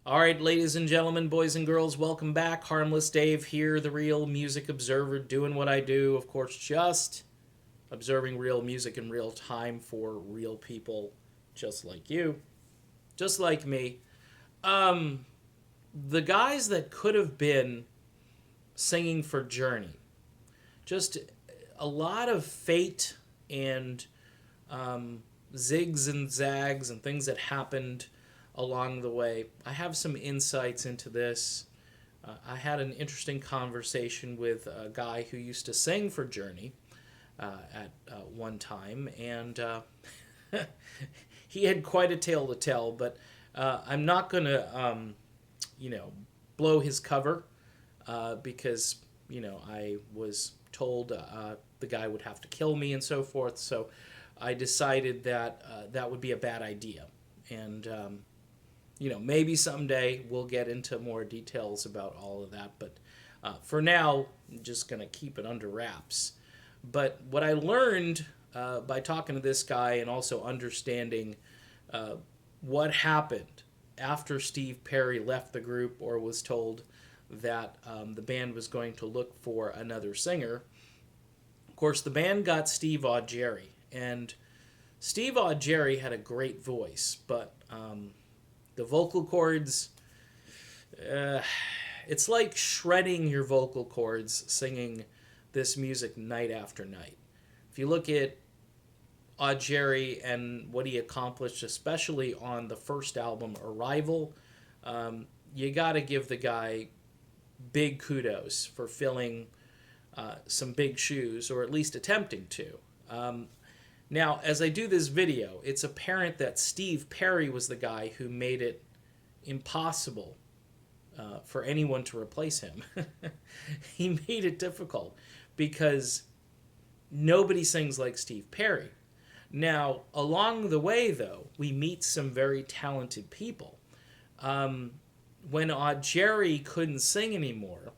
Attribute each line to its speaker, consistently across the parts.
Speaker 1: All right, ladies and gentlemen, boys and girls, welcome back. Harmless Dave here, the real music observer, doing what I do. Of course, just observing real music in real time for real people just like you, just like me. Um, the guys that could have been singing for Journey, just a lot of fate and zigs and zags and things that happened along the way. I have some insights into this. I had an interesting conversation with a guy who used to sing for Journey at one time, and he had quite a tale to tell. But I'm not going to, you know, blow his cover because I was told the guy would have to kill me and so forth. So I decided that that would be a bad idea, and maybe someday we'll get into more details about all of that. But for now, I'm just going to keep it under wraps. But what I learned by talking to this guy and also understanding what happened after Steve Perry left the group or was told that the band was going to look for another singer. Of course, the band got Steve Augeri, and Steve Augeri had a great voice, but the vocal cords, it's like shredding your vocal cords singing this music night after night. If you look at Augeri and what he accomplished, especially on the first album, Arrival, you got to give the guy big kudos for filling some big shoes, or at least attempting to. Now, as I do this video, it's apparent that Steve Perry was the guy who made it impossible for anyone to replace him. He made it difficult because nobody sings like Steve Perry. Now, along the way, though, we meet some very talented people. When Augeri couldn't sing anymore,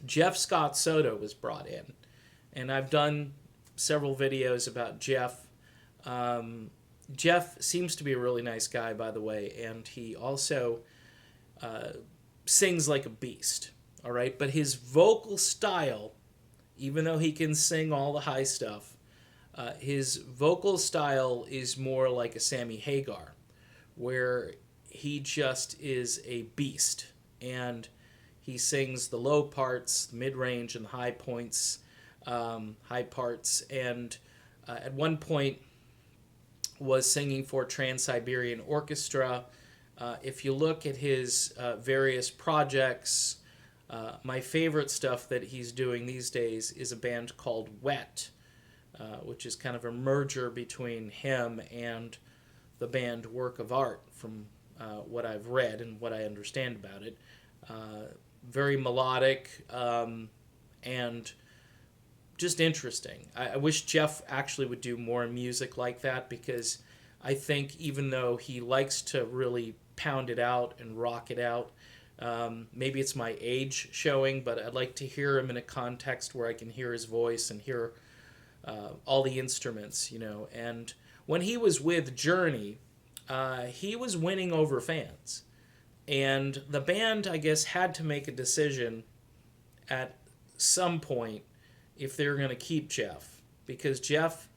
Speaker 1: Jeff Scott Soto was brought in. And I've done several videos about Jeff. Jeff seems to be a really nice guy, by the way, and he also sings like a beast, all right? But his vocal style, even though he can sing all the high stuff, his vocal style is more like a Sammy Hagar, where he just is a beast, and he sings the low parts, the mid-range, and the high points, high parts, and at one point was singing for Trans-Siberian Orchestra. If you look at his various projects, my favorite stuff that he's doing these days is a band called Wet, which is kind of a merger between him and the band Work of Art, from what I've read and what I understand about it. Very melodic and just interesting. I wish Jeff actually would do more music like that, because I think even though he likes to really pound it out and rock it out, maybe it's my age showing, but I'd like to hear him in a context where I can hear his voice and hear all the instruments, And when he was with Journey, he was winning over fans. And the band, I guess, had to make a decision at some point if they were going to keep Jeff. Because Jeff,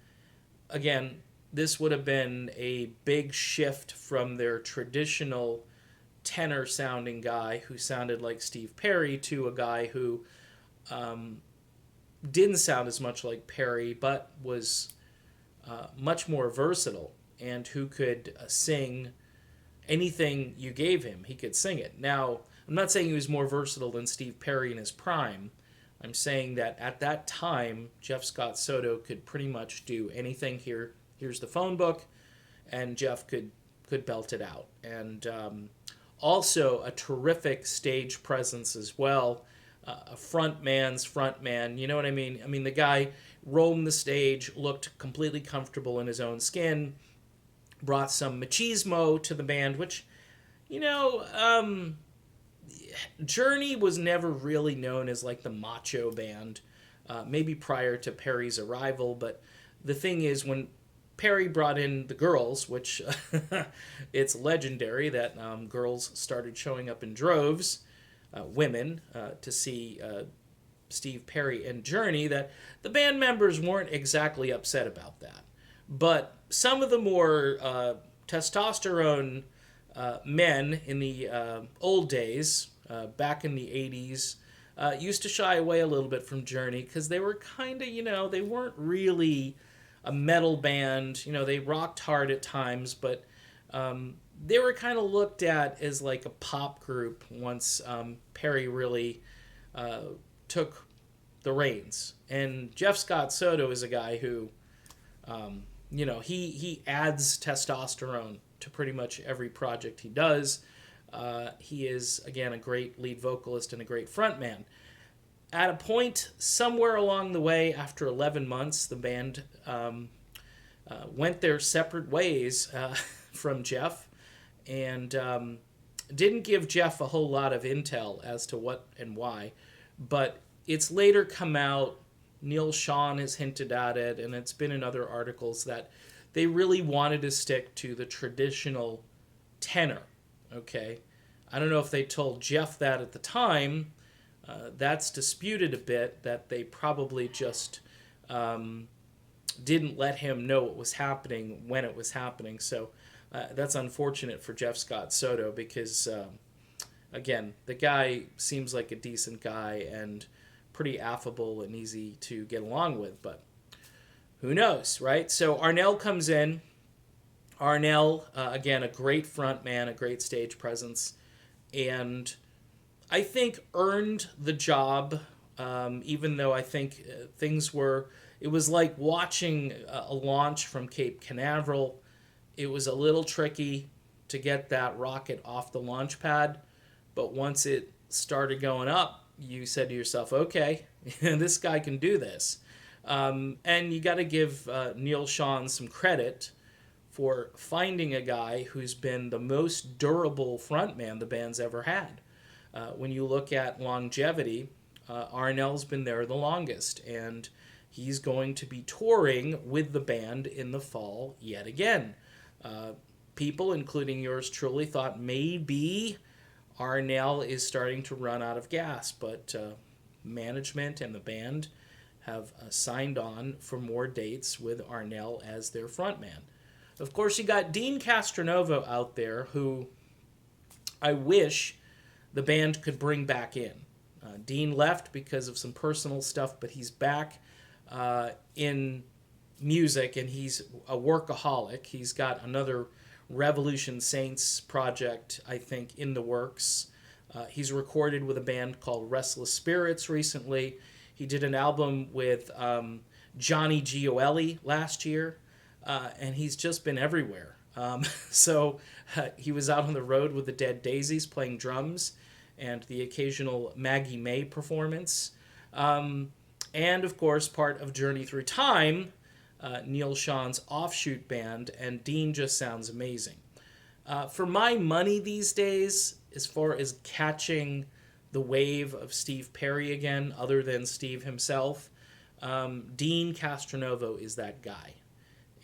Speaker 1: again, this would have been a big shift from their traditional tenor-sounding guy who sounded like Steve Perry to a guy who didn't sound as much like Perry, but was much more versatile, and who could sing anything you gave him. He could sing it. Now, I'm not saying he was more versatile than Steve Perry in his prime. I'm saying that at that time, Jeff Scott Soto could pretty much do anything. Here's the phone book, and Jeff could belt it out. And also a terrific stage presence as well. A front man's front man, you know what I mean? I mean, the guy roamed the stage, looked completely comfortable in his own skin, brought some machismo to the band, which, Journey was never really known as like the macho band, maybe prior to Perry's arrival. But the thing is, when Perry brought in the girls, which it's legendary that girls started showing up in droves, women, to see Steve Perry and Journey, that the band members weren't exactly upset about that. But some of the more testosterone men in the old days, back in the 80s, used to shy away a little bit from Journey because they were kind of, they weren't really a metal band. They rocked hard at times, but they were kind of looked at as like a pop group once Perry really took the reins. And Jeff Scott Soto is a guy who, he adds testosterone to pretty much every project he does. He is, again, a great lead vocalist and a great frontman. At a point somewhere along the way, after 11 months, the band went their separate ways from Jeff, and didn't give Jeff a whole lot of intel as to what and why. But it's later come out, Neil Schon has hinted at it, and it's been in other articles, that they really wanted to stick to the traditional tenor, okay? I don't know if they told Jeff that at the time. That's disputed a bit, that they probably just didn't let him know what was happening when it was happening. So that's unfortunate for Jeff Scott Soto because, again, the guy seems like a decent guy and pretty affable and easy to get along with, but who knows, right? So Arnel comes in. Arnel, again, a great front man, a great stage presence, and I think earned the job, even though I think it was like watching a launch from Cape Canaveral. It was a little tricky to get that rocket off the launch pad, but once it started going up, you said to yourself, okay, this guy can do this. And you got to give Neil Schon some credit for finding a guy who's been the most durable frontman the band's ever had. When you look at longevity, Arnel's been there the longest, and he's going to be touring with the band in the fall yet again. People, including yours truly, thought maybe Arnel is starting to run out of gas, but management and the band have signed on for more dates with Arnel as their frontman. Of course, you got Dean Castronovo out there, who I wish the band could bring back in. Dean left because of some personal stuff, but he's back in music, and he's a workaholic. He's got another Revolution Saints project, I think, in the works. He's recorded with a band called Restless Spirits recently. He did an album with Johnny Gioeli last year, and he's just been everywhere. So he was out on the road with the Dead Daisies playing drums, and the occasional Maggie May performance. And, of course, part of Journey Through Time, Neil Schon's offshoot band, and Dean just sounds amazing. For my money these days, as far as catching the wave of Steve Perry again, other than Steve himself, Dean Castronovo is that guy.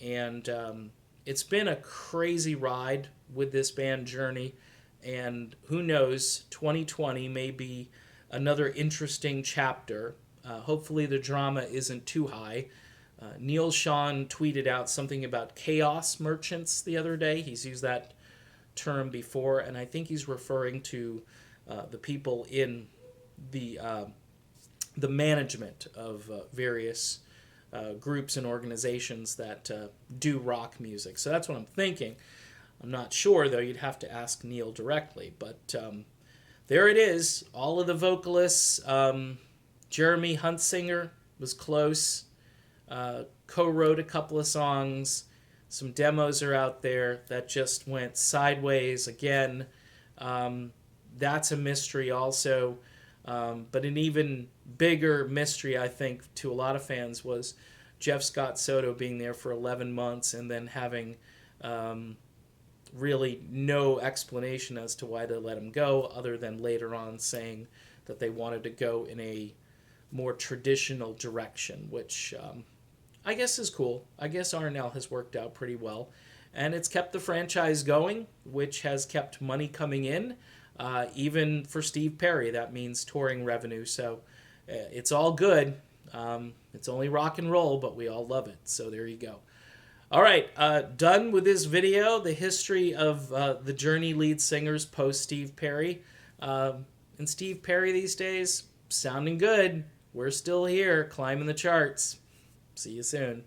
Speaker 1: And it's been a crazy ride with this band Journey, and who knows, 2020 may be another interesting chapter. Hopefully the drama isn't too high. Neil Schon tweeted out something about chaos merchants the other day. He's used that term before, and I think he's referring to the people in the management of various groups and organizations that do rock music. So that's what I'm thinking. I'm not sure, though. You'd have to ask Neil directly. But there it is. All of the vocalists. Jeremy Huntsinger was close. Co-wrote a couple of songs. Some demos are out there that just went sideways again. That's a mystery also. But an even bigger mystery, I think, to a lot of fans was Jeff Scott Soto being there for 11 months and then having really no explanation as to why they let him go, other than later on saying that they wanted to go in a more traditional direction, which I guess is cool. I guess Arnel has worked out pretty well. And it's kept the franchise going, which has kept money coming in. Even for Steve Perry, that means touring revenue. So it's all good. It's only rock and roll, but we all love it. So there you go. All right, done with this video, the history of the Journey lead singers post Steve Perry. And Steve Perry these days, sounding good. We're still here, climbing the charts. See you soon.